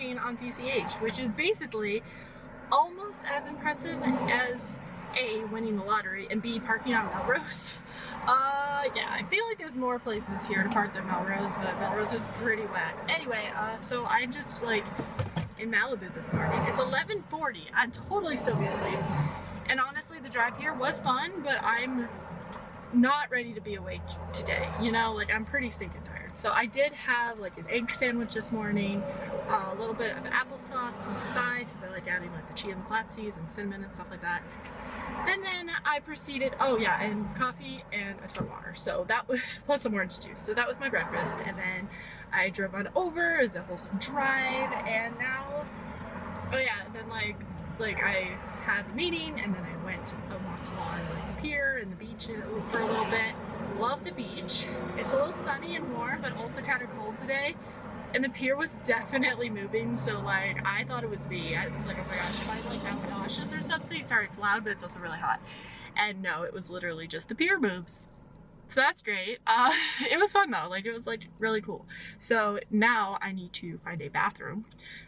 parking on PCH, which is basically almost as impressive as A, winning the lottery, and B, parking on Melrose. Yeah, I feel like there's more places here to park than Melrose, but Melrose is pretty whack. Anyway, so I'm just like in Malibu this morning. It's 11:40. I'm totally still asleep. And honestly, the drive here was fun, but I'm not ready to be awake today. You know, like I'm pretty stinking tired. So I did have like an egg sandwich this morning, a little bit of applesauce on the side because I like adding like the chia and the flat seeds and cinnamon and stuff like that. And then I proceeded, oh yeah, and coffee and a ton of water. So that was, plus some orange juice. So that was my breakfast. And then I drove on over. It was a wholesome drive. And now, oh yeah, and then like I had the meeting and then I went and walked along like the pier and the beach for a little bit. Love the beach. It's a little sunny and warm, but also kind of cold today. And the pier was definitely moving, so like I thought it was me. I was like, oh my gosh, am I like that nauseous or something? Sorry, it's loud, but it's also really hot. And no, it was literally just the pier moves. So that's great. It was fun though, like it was like really cool. So now I need to find a bathroom.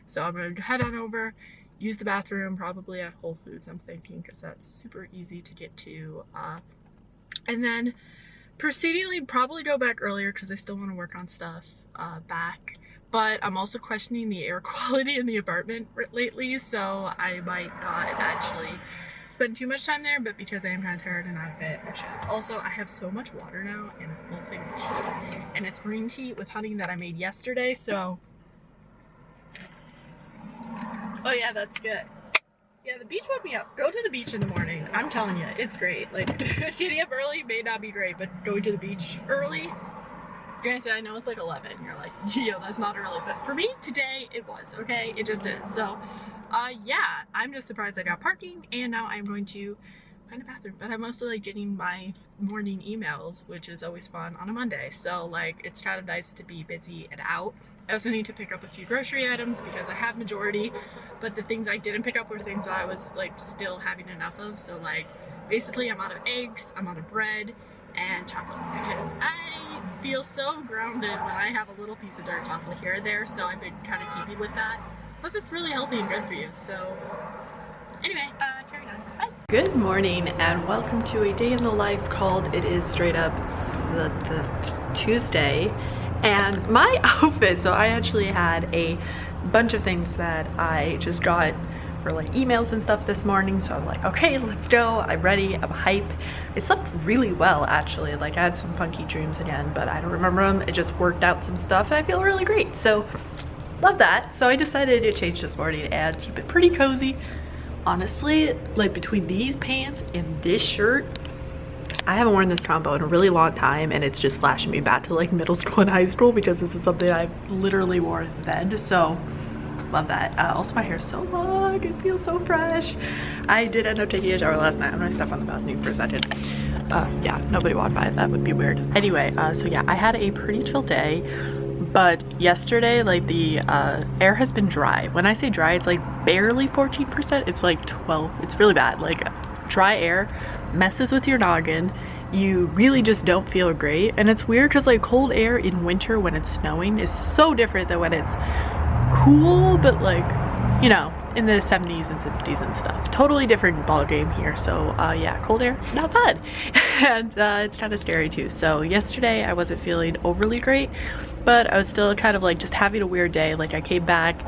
So I'm gonna head on over, use the bathroom, probably at Whole Foods, I'm thinking, because that's super easy to get to. And then proceedingly probably go back earlier because I still want to work on stuff back. But I'm also questioning the air quality in the apartment lately, so I might not actually spend too much time there, but because I am kind of tired and out of it, I should. Also, I have so much water now and a full thing of tea, and it's green tea with honey that I made yesterday, so. Oh yeah, that's good. Yeah, the beach woke me up. Go to the beach in the morning. I'm telling you, it's great. Like, getting up early may not be great, but going to the beach early, granted, I know it's like 11. You're like, yo, that's not early. But for me, today, it was, okay? It just is. So, yeah, I'm just surprised I got parking, and now I'm going to find a bathroom. But I'm also, like, getting my morning emails, which is always fun on a Monday. So, like, it's kind of nice to be busy and out. I also need to pick up a few grocery items because I have majority, but the things I didn't pick up were things that I was, like, still having enough of. So, like, basically, I'm out of eggs, I'm out of bread, and chocolate because I feel so grounded when I have a little piece of dark chocolate here or there, so I've been kind of keeping with that. Plus it's really healthy and good for you. So anyway, carry on. Bye. Good morning and welcome to a day in the life called It Is Straight Up the Tuesday. And my outfit, so I actually had a bunch of things that I just got for like emails and stuff this morning, so I'm like, okay, let's go. I'm ready, I'm hype. I slept really well actually. Like I had some funky dreams again, but I don't remember them. It just worked out some stuff and I feel really great, so love that. So I decided to change this morning and keep it pretty cozy. Honestly, like between these pants and this shirt, I haven't worn this combo in a really long time, and it's just flashing me back to like middle school and high school because this is something I literally wore then. So love that. Also my hair is so long, it feels so fresh. I did end up taking a shower last night. I'm gonna step on the balcony for a second. Yeah, nobody walked by, that would be weird. Anyway, so yeah, I had a pretty chill day, but yesterday, like the air has been dry. When I say dry, it's like barely 14%, it's like 12, it's really bad. Like dry air messes with your noggin. You really just don't feel great, and it's weird because like cold air in winter when it's snowing is so different than when it's cool, but like, you know, in the 70s and 60s and stuff. Totally different ball game here. So yeah, cold air, not bad. And it's kind of scary too. So yesterday I wasn't feeling overly great, but I was still kind of like just having a weird day. Like I came back,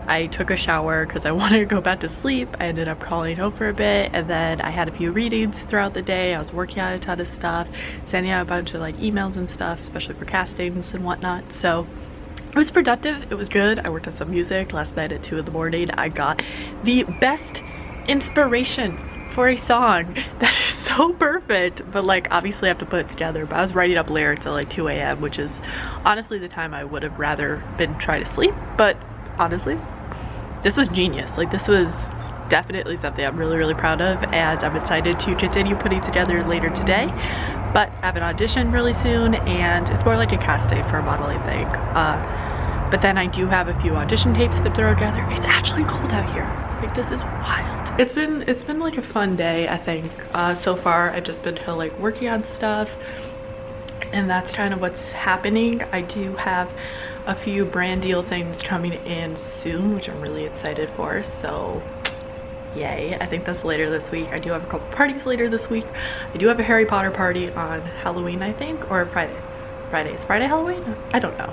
I took a shower because I wanted to go back to sleep. I ended up crawling home for a bit, and then I had a few readings throughout the day. I was working on a ton of stuff, sending out a bunch of like emails and stuff, especially for castings and whatnot. So it was productive, it was good. I worked on some music last night at 2 in the morning. I got the best inspiration for a song that is so perfect, but like obviously I have to put it together. But I was writing up lyrics at like 2 a.m, which is honestly the time I would have rather been trying to sleep. But honestly, this was genius. Like this was definitely something I'm really proud of, and I'm excited to continue putting together later today. But I have an audition really soon, and it's more like a casting for a model, I think. But then I do have a few audition tapes to throw together. It's actually cold out here. Like this is wild. It's been like a fun day, I think. So far I've just been kind of like working on stuff, and that's kind of what's happening. I do have a few brand deal things coming in soon, which I'm really excited for. So yay. I think that's later this week. I do have a couple parties later this week. I do have a Harry Potter party on Halloween, I think, or Friday. Is Friday Halloween? I don't know.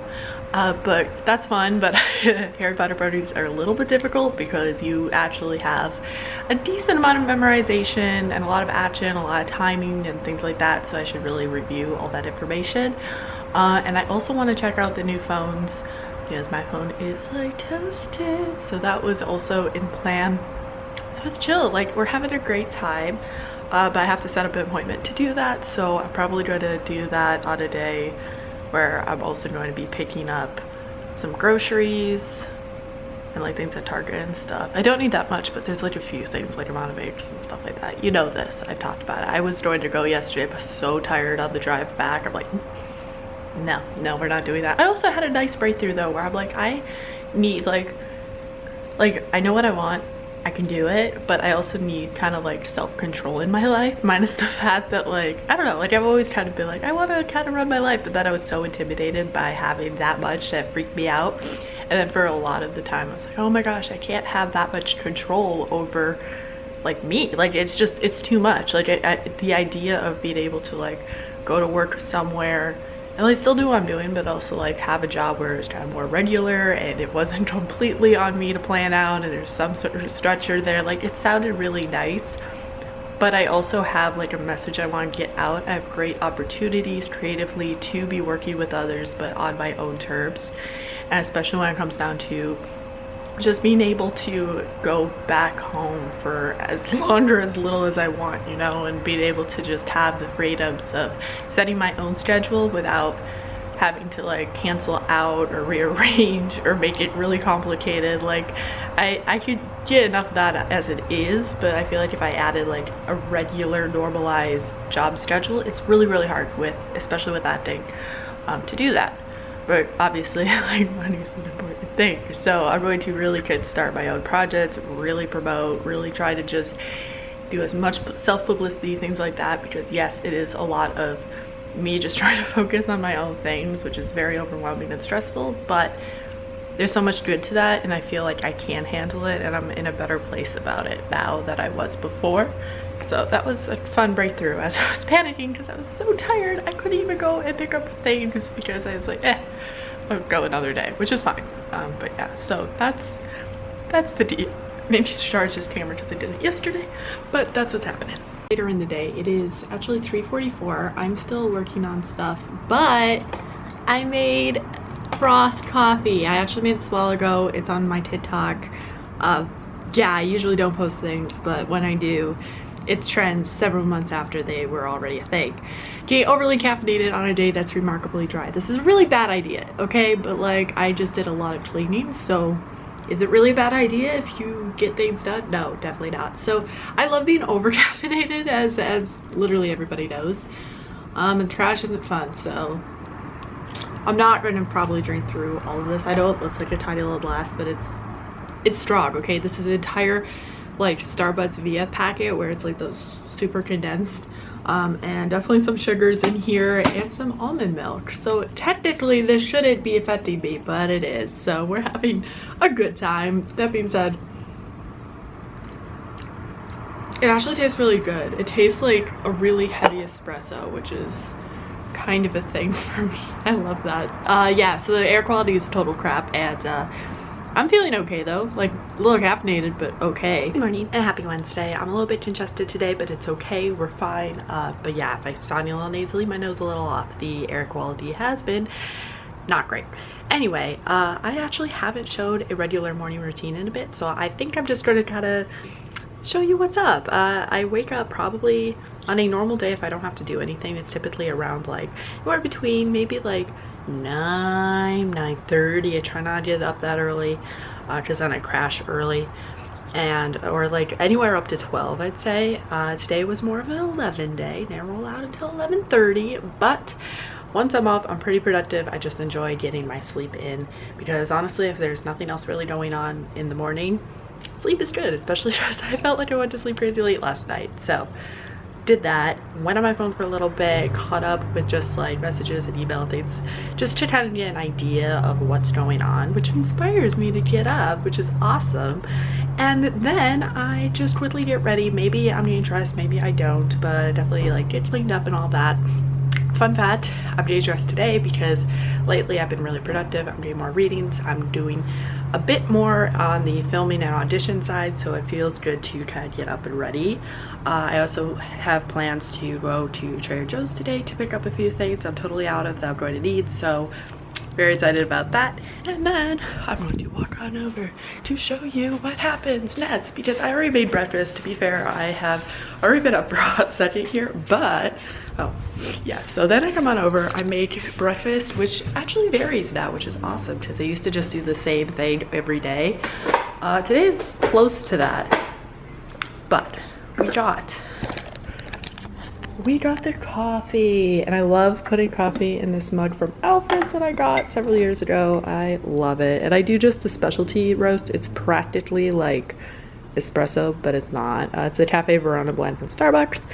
But that's fun. But Harry Potter parties are a little bit difficult because you actually have a decent amount of memorization and a lot of action, a lot of timing and things like that. So I should really review all that information. And I also want to check out the new phones because my phone is like toasted. So that was also in plan. So it's chill, like we're having a great time, but I have to set up an appointment to do that. So I'm probably going to do that on a day where I'm also going to be picking up some groceries and like things at Target and stuff. I don't need that much, but there's like a few things like amount of eggs and stuff like that. You know this, I've talked about it. I was going to go yesterday, but so tired on the drive back. I'm like, no, we're not doing that. I also had a nice breakthrough though, where I'm like, I need like I know what I want. I can do it, but I also need kind of like self-control in my life, minus the fact that like, I don't know, like I've always kind of been like, I want to kind of run my life, but then I was so intimidated by having that much that freaked me out. And then for a lot of the time I was like, oh my gosh, I can't have that much control over like me, like it's just, it's too much. Like the idea of being able to like go to work somewhere and like still do what I'm doing, but also like have a job where it's kind of more regular and it wasn't completely on me to plan out and there's some sort of structure there. Like it sounded really nice, but I also have like a message I want to get out. I have great opportunities creatively to be working with others, but on my own terms. And especially when it comes down to just being able to go back home for as long or as little as I want, you know, and being able to just have the freedoms of setting my own schedule without having to like cancel out or rearrange or make it really complicated. Like I could get enough of that as it is, but I feel like if I added like a regular normalized job schedule, it's really hard with, especially with acting, to do that. But obviously like money is an important thing, so I'm going to really start my own projects, really promote, really try to just do as much self-publicity, things like that, because yes, it is a lot of me just trying to focus on my own things, which is very overwhelming and stressful, but there's so much good to that, and I feel like I can handle it, and I'm in a better place about it now than I was before. So that was a fun breakthrough as I was panicking because I was so tired. I couldn't even go and pick up things because I was like, I'll go another day, which is fine. But yeah, so that's the deal. Maybe to charge this camera because I did it yesterday, but that's what's happening. Later in the day, it is actually 3:44. I'm still working on stuff, but I made froth coffee. I actually made this a while ago. It's on my TikTok. Yeah, I usually don't post things, but when I do, it's trends several months after they were already a thing. Getting overly caffeinated on a day that's remarkably dry. This is a really bad idea, okay? But like, I just did a lot of cleaning, so is it really a bad idea if you get things done? No, definitely not. So I love being over caffeinated, as literally everybody knows. And trash isn't fun, so I'm not going to probably drink through all of this. I know it looks like a tiny little glass, but it's strong, okay? This is an entire like Starbucks VIDA packet where it's like those super condensed, and definitely some sugars in here and some almond milk. So technically this shouldn't be affecting me, but it is. So we're having a good time. That being said, it actually tastes really good. It tastes like a really heavy espresso, which is kind of a thing for me. I love that. Yeah, so the air quality is total crap, and I'm feeling okay though, like a little caffeinated, but okay. Good morning and happy Wednesday. I'm a little bit congested today, but it's okay, we're fine. But yeah, if I sound a little nasally, my nose a little off. The air quality has been not great. Anyway, I actually haven't showed a regular morning routine in a bit, so I think I'm just gonna kind of show you what's up. I wake up probably on a normal day if I don't have to do anything. It's typically around like anywhere between maybe like 9:30. I try not to get up that early because then I crash early, or like anywhere up to 12, I'd say. Today was more of an 11 day. Never roll out until 11:30, but once I'm up, I'm pretty productive. I just enjoy getting my sleep in because honestly, if there's nothing else really going on in the morning, sleep is good, especially because I felt like I went to sleep crazy late last night. So did that, went on my phone for a little bit, caught up with just like messages and email things, just to kind of get an idea of what's going on, which inspires me to get up, which is awesome. And then I just quickly get ready. Maybe I'm getting dressed, maybe I don't, but definitely like get cleaned up and all that. Fun fact, I'm getting dressed today because lately I've been really productive. I'm doing more readings. I'm doing a bit more on the filming and audition side, so it feels good to kind of get up and ready. I also have plans to go to Trader Joe's today to pick up a few things I'm totally out of that I'm going to need, so very excited about that. And then I'm going to walk on over to show you what happens next, because I already made breakfast. To be fair, I have already been up for a hot second here, but oh yeah, so then I come on over, I make breakfast, which actually varies now, which is awesome because I used to just do the same thing every day. Today is close to that, but we got the coffee, and I love putting coffee in this mug from Alfred's that I got several years ago. I love it. And I do just the specialty roast. It's practically like espresso, but it's not. It's a Cafe Verona blend from Starbucks.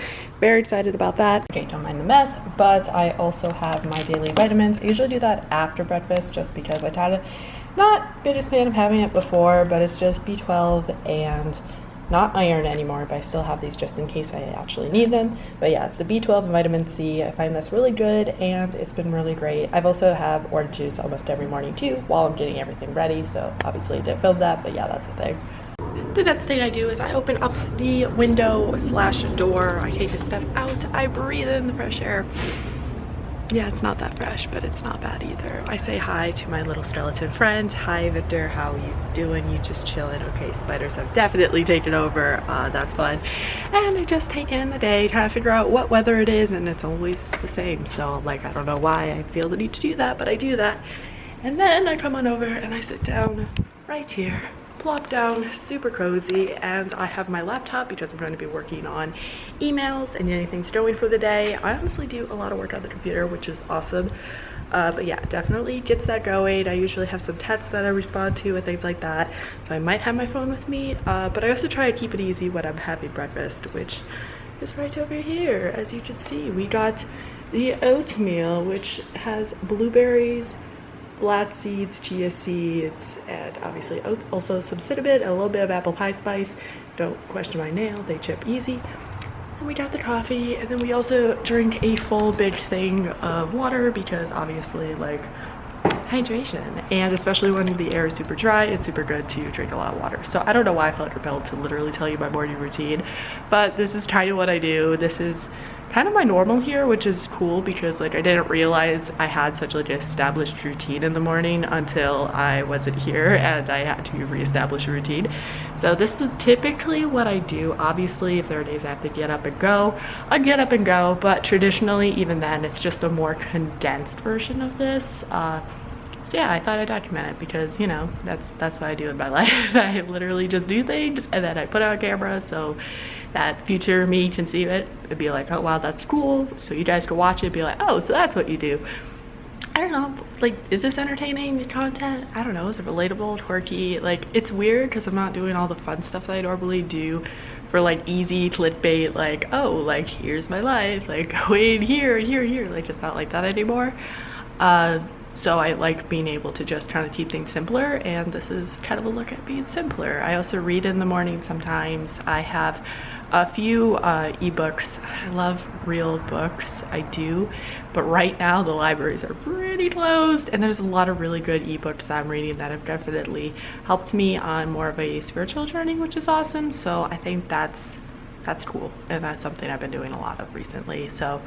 Very excited about that. Okay, don't mind the mess, but I also have my daily vitamins. I usually do that after breakfast just because I kind of not biggest fan of having it before, but it's just B12 and not iron anymore, but I still have these just in case I actually need them. But yeah, it's the B12 and vitamin C. I find that's really good, and it's been really great. I've also have orange juice almost every morning too while I'm getting everything ready, so obviously I didn't film that, but yeah, that's a thing. The next thing I do is I open up the window slash door. I take a step out, I breathe in the fresh air. Yeah, it's not that fresh, but it's not bad either. I say hi to my little skeleton friend. Hi, Victor, how you doing? You just chilling? Okay, spiders have definitely taken over. That's fun. And I just take in the day, trying to figure out what weather it is, and it's always the same. So, like, I don't know why I feel the need to do that, but I do that. And then I come on over and I sit down right here. Plop down, super cozy, and I have my laptop because I'm going to be working on emails and getting things going for the day. I honestly do a lot of work on the computer, which is awesome. But yeah, definitely gets that going. I usually have some texts that I respond to and things like that, so I might have my phone with me, but I also try to keep it easy when I'm having breakfast, which is right over here. As you can see, we got the oatmeal, which has blueberries, flax seeds, chia seeds, and obviously oats, also some cinnamon, a little bit of apple pie spice. Don't question my nail, they chip easy. And we got the coffee, and then we also drink a full big thing of water because obviously, like, hydration, and especially when the air is super dry, it's super good to drink a lot of water. So I don't know why I felt compelled to literally tell you my morning routine, but this is kind of what I do. This is kind of my normal here, which is cool because, like, I didn't realize I had such like an established routine in the morning until I wasn't here and I had to reestablish a routine. So this is typically what I do. Obviously, if there are days I have to get up and go, I get up and go, but traditionally, even then, it's just a more condensed version of this. So yeah, I thought I'd document it because, you know, that's what I do in my life. I literally just do things and then I put it on camera so that future me can see it and be like, oh wow, that's cool. So you guys can watch it and be like, oh, so that's what you do. I don't know, like, is this entertaining content? I don't know, is it relatable, quirky? Like, it's weird because I'm not doing all the fun stuff that I normally do for like easy clickbait, like, oh, like, here's my life, like, go in here, here. Like, it's not like that anymore. So I like being able to just kind of keep things simpler, and this is kind of a look at being simpler. I also read in the morning sometimes. I have a few ebooks. I love real books, I do, but right now the libraries are pretty closed, and there's a lot of really good ebooks that I'm reading that have definitely helped me on more of a spiritual journey, which is awesome. So I think that's cool, and that's something I've been doing a lot of recently. So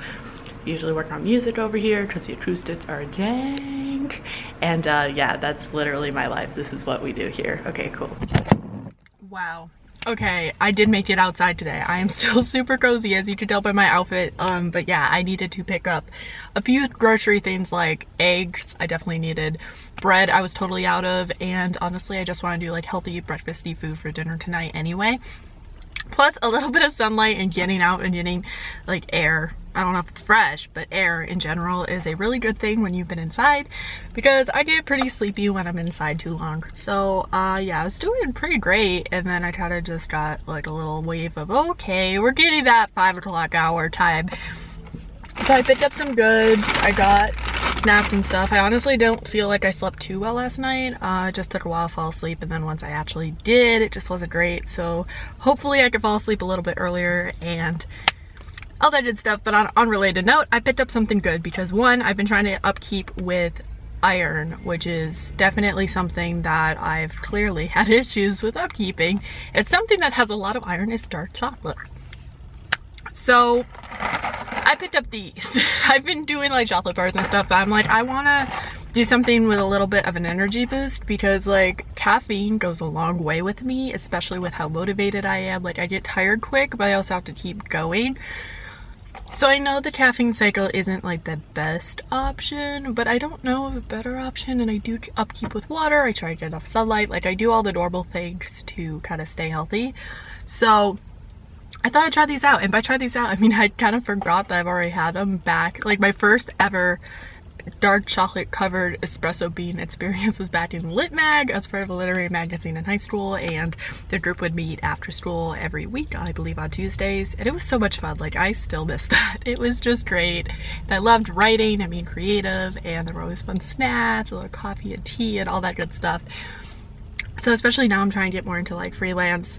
usually work on music over here because the acoustics are dank, and yeah, that's literally my life. This is what we do here. Okay, cool. Wow. Okay, I did make it outside today. I am still super cozy, as you can tell by my outfit, but yeah, I needed to pick up a few grocery things like eggs. I definitely needed bread. I was totally out of, and honestly, I just want to do like healthy breakfasty food for dinner tonight anyway. Plus a little bit of sunlight and getting out and getting like air I don't know if it's fresh, but air in general is a really good thing when you've been inside, because I get pretty sleepy when I'm inside too long. So yeah, I was doing pretty great, and then I kind of just got like a little wave of, okay, we're getting that 5 o'clock hour time. So I picked up some goods, I got snacks and stuff. I honestly don't feel like I slept too well last night. It just took a while to fall asleep, and then once I actually did, it just wasn't great. So hopefully I can fall asleep a little bit earlier and all that good stuff. But on an unrelated note, I picked up something good because one, I've been trying to upkeep with iron, which is definitely something that I've clearly had issues with upkeeping. It's something that has a lot of iron, is dark chocolate. So I picked up these. I've been doing like chocolate bars and stuff, but I'm like, I want to do something with a little bit of an energy boost, because like caffeine goes a long way with me, especially with how motivated I am. Like I get tired quick, but I also have to keep going. So I know the caffeine cycle isn't like the best option, but I don't know of a better option, and I do upkeep with water. I try to get enough sunlight. Like I do all the normal things to kind of stay healthy. So I thought I'd try these out, and by try these out, I mean I kind of forgot that I've already had them back. Like my first ever dark chocolate covered espresso bean experience was back in Lit Mag as part of a literary magazine in high school, and the group would meet after school every week, I believe on Tuesdays, and it was so much fun. Like I still miss that. It was just great, and I loved writing and being creative, and there were always fun snacks, a little coffee and tea and all that good stuff. So especially now I'm trying to get more into like freelance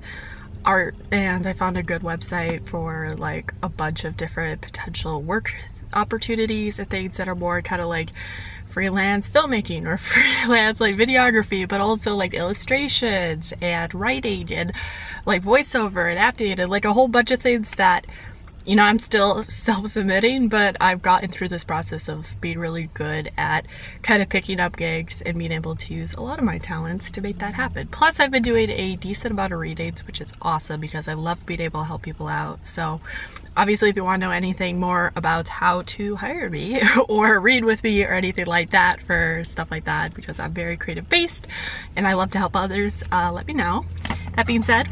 art, and I found a good website for like a bunch of different potential work opportunities and things that are more kind of like freelance filmmaking or freelance like videography, but also like illustrations and writing and like voiceover and acting and like a whole bunch of things that, you know, I'm still self-submitting, but I've gotten through this process of being really good at kind of picking up gigs and being able to use a lot of my talents to make that happen. Plus I've been doing a decent amount of readings, which is awesome because I love being able to help people out. So obviously if you want to know anything more about how to hire me or read with me or anything like that for stuff like that, because I'm very creative based and I love to help others, let me know. That being said,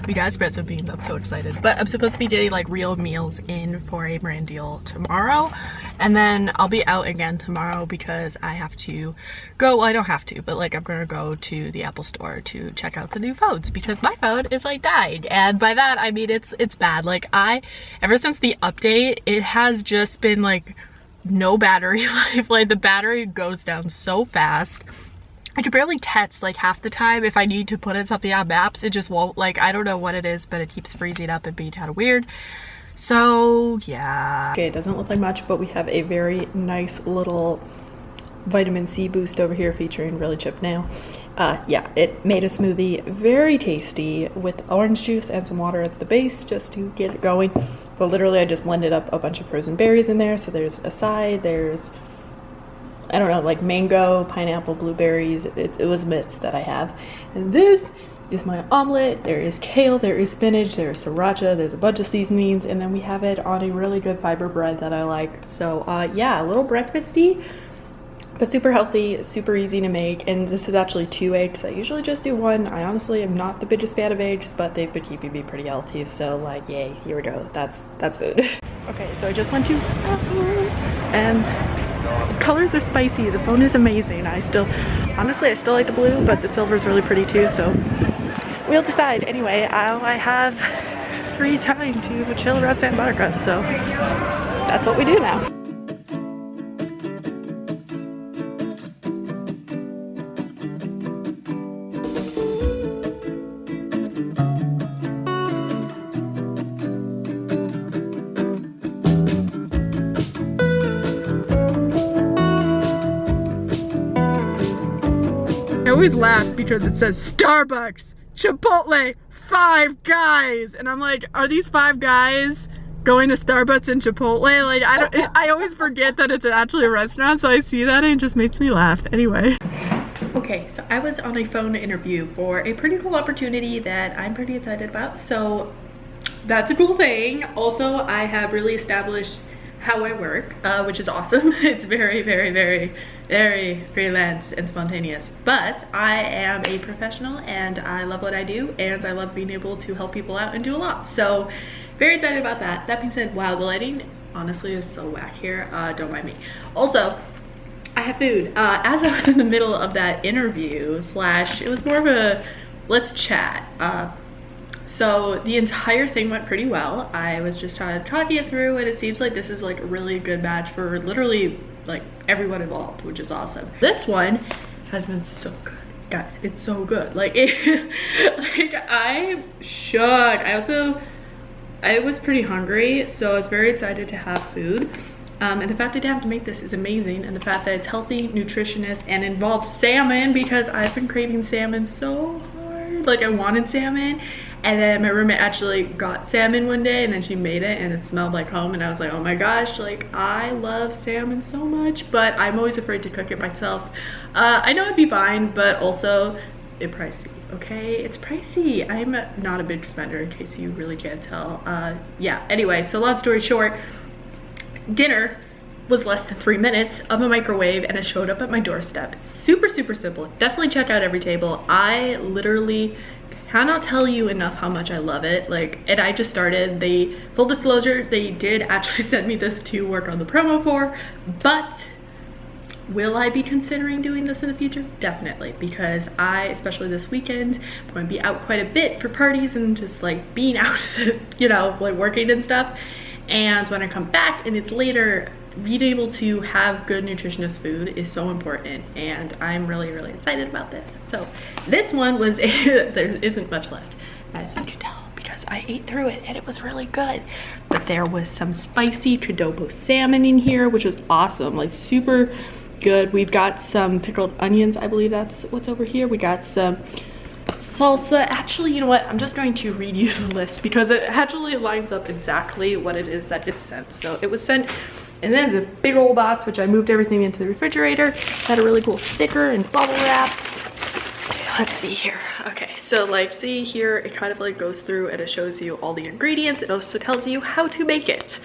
we got espresso beans, I'm so excited. But I'm supposed to be getting like real meals in for a brand deal tomorrow, and then I'll be out again tomorrow because I have to go, well I don't have to, but like I'm gonna go to the Apple store to check out the new phones because my phone is like dying, and by that I mean it's bad. Like ever since the update, it has just been like no battery life. Like the battery goes down so fast. I can barely text like half the time. If I need to put in something on maps, it just won't. Like I don't know what it is, but it keeps freezing up and being kind of weird. So yeah. Okay, it doesn't look like much, but we have a very nice little vitamin C boost over here featuring Really Chip Nail. Yeah, it made a smoothie very tasty with orange juice and some water as the base just to get it going. But literally I just blended up a bunch of frozen berries in there. So there's acai, there's, I don't know, like mango, pineapple, blueberries. It was bits that I have. And this is my omelet. There is kale, there is spinach, there's sriracha, there's a bunch of seasonings, and then we have it on a really good fiber bread that I like. So yeah, a little breakfasty, but super healthy, super easy to make. And this is actually 2 eggs. I usually just do 1. I honestly am not the biggest fan of eggs, but they've been keeping me pretty healthy. So like, yay, here we go. That's food. Okay, so I just went to and the colors are spicy. The phone is amazing. Honestly, I still like the blue, but the silver is really pretty too. So we'll decide. Anyway, I have free time to chill around Santa Monica. So that's what we do now. I always laugh because it says Starbucks, Chipotle, Five Guys, and I'm like, are these 5 guys going to Starbucks and Chipotle? Like, I always forget that it's actually a restaurant, so I see that and it just makes me laugh. Anyway. Okay, so I was on a phone interview for a pretty cool opportunity that I'm pretty excited about, so that's a cool thing. Also, I have really established how I work, which is awesome. It's very, very, very, very freelance and spontaneous, but I am a professional and I love what I do, and I love being able to help people out and do a lot. So very excited about that. That being said, wow, the lighting honestly is so whack here. Don't mind me. Also, I have food. As I was in the middle of that interview slash, it was more of a let's chat. So the entire thing went pretty well. I was just trying to talk you through it. It seems like this is like a really good match for literally like everyone involved, which is awesome. This one has been so good. Guys, it's so good. Like, like I'm shook. I was pretty hungry, so I was very excited to have food. And the fact I didn't have to make this is amazing. And the fact that it's healthy, nutritious, and involves salmon, because I've been craving salmon so hard. Like, I wanted salmon. And then my roommate actually got salmon one day, and then she made it and it smelled like home, and I was like, oh my gosh, like I love salmon so much, but I'm always afraid to cook it myself. I know it'd be fine, but also it's pricey, okay? It's pricey. I'm not a big spender, in case you really can't tell. Yeah, anyway, so long story short, dinner was less than 3 minutes of a microwave, and it showed up at my doorstep. Super, super simple. Definitely check out Every Table. I literally cannot tell you enough how much I love it. Like, and I just started. They, full disclosure, they did actually send me this to work on the promo for, but will I be considering doing this in the future? Definitely, because I, especially this weekend, I'm going to be out quite a bit for parties and just like being out, you know, like working and stuff. And when I come back and it's later, being able to have good nutritious food is so important, and I'm really, really excited about this. So this one was there isn't much left, as you can tell, because I ate through it and it was really good. But there was some spicy adobo salmon in here, which was awesome, like super good. We've got some pickled onions, I believe that's what's over here. We got some salsa. Actually, you know what, I'm just going to read you the list because it actually lines up exactly what it is that it's sent. So it was sent, and there's a big old box, which I moved everything into the refrigerator. Had a really cool sticker and bubble wrap. Okay, let's see here. Okay, so like, see here, it kind of like goes through and it shows you all the ingredients. It also tells you how to make it,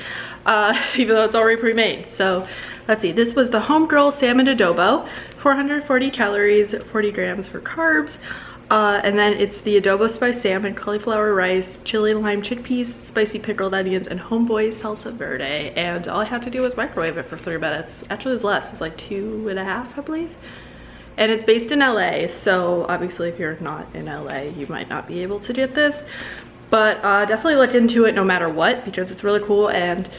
even though it's already pre-made. So let's see, this was the Homegirl Salmon Adobo, 440 calories, 40 grams for carbs. And then it's the adobo spice salmon, cauliflower rice, chili lime chickpeas, spicy pickled onions, and homeboy salsa verde. And all I had to do was microwave it for 3 minutes. Actually, it's less. It's like 2.5, I believe. And it's based in LA, so obviously if you're not in LA, you might not be able to get this. But definitely look into it no matter what, because it's really cool, and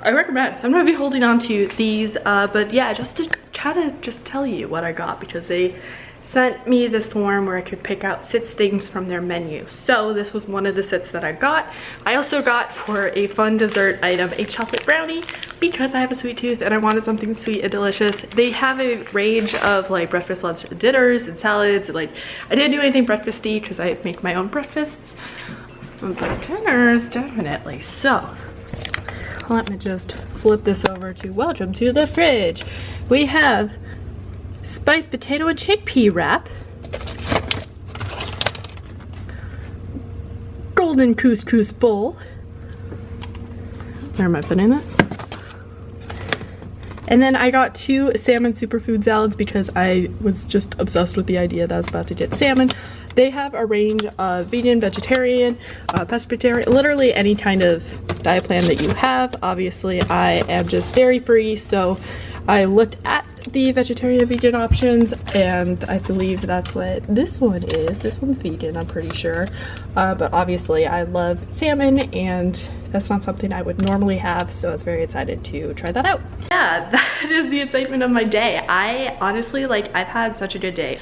I recommend. So I'm gonna be holding on to these, but yeah, just to try to just tell you what I got, because they sent me this form where I could pick out 6 things from their menu. So this was one of the 6 that I got. I also got, for a fun dessert item, a chocolate brownie, because I have a sweet tooth and I wanted something sweet and delicious. They have a range of like breakfast, lunch, dinners, and salads. Like, I didn't do anything breakfasty because I make my own breakfasts, but dinners, definitely. So let me just flip this over to welcome to the fridge. We have spiced potato and chickpea wrap, golden couscous bowl. Where am I putting this? And then I got 2 salmon superfood salads because I was just obsessed with the idea that I was about to get salmon. They have a range of vegan, vegetarian, pescatarian, literally any kind of diet plan that you have. Obviously, I am just dairy free, so I looked at the vegetarian vegan options, and I believe that's what this one is. This one's vegan, I'm pretty sure. But obviously I love salmon, and that's not something I would normally have, so I was very excited to try that out. Yeah, that is the excitement of my day. I honestly, like, I've had such a good day.